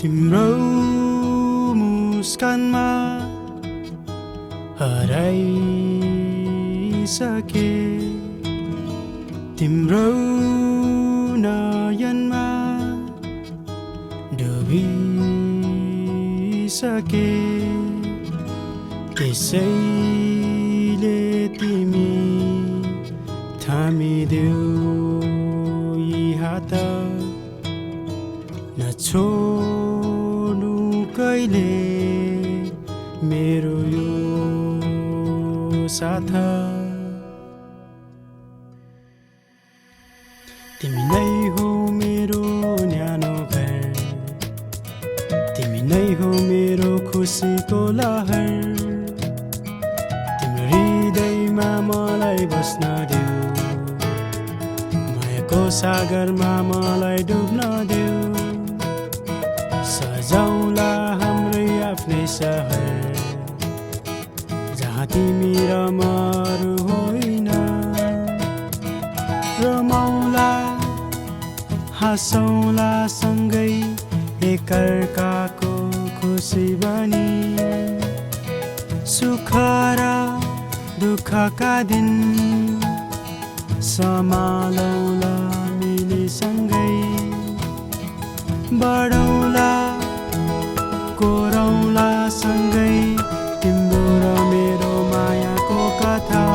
तिम्रो मुस्कानमा हराइसके तिम्रो नयनमा डुबिसके त्यसैले तिमी थामिदेऊ यी हात नछोड्नु कहिले मेरो यो साथ तिमी नै हो मेरो न्यानो घर तिमी नै हो मेरो खुसीको लहर तिम्रो हृदयमा मलाई बस्न देऊ मायाको सागरमा मलाई डुब्न देऊ सजाउला हाम्रै आफ्नै सहर जहाँ तिमी र म अरू होइन रमाउला हाँसौला सँगै एकअर्काको खुसी बनी सुख र दुःखका दिन सम्हालौला मिली सँगै बढौला कोरौला सँगै तिम्रो र मेरो मायाको कथा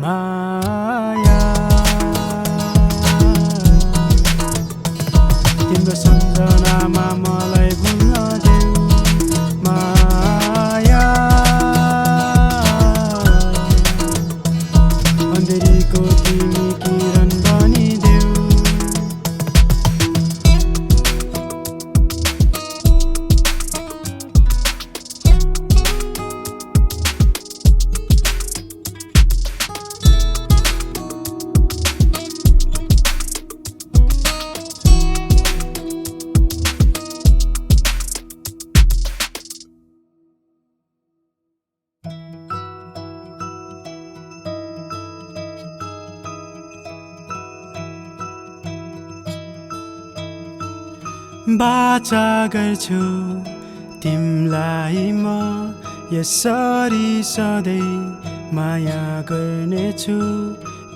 माया तिम्रो सम्झनामा मलाई भुल्न देऊ माया अँधेरीको तिमी किरण बनिदेऊ बाचा गर्छु तिमलाई म यसरी सधैँ माया गर्नेछु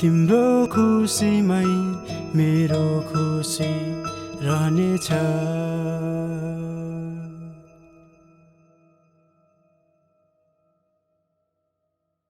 तिम्रो खुसीमै मेरो खुसी रहनेछ।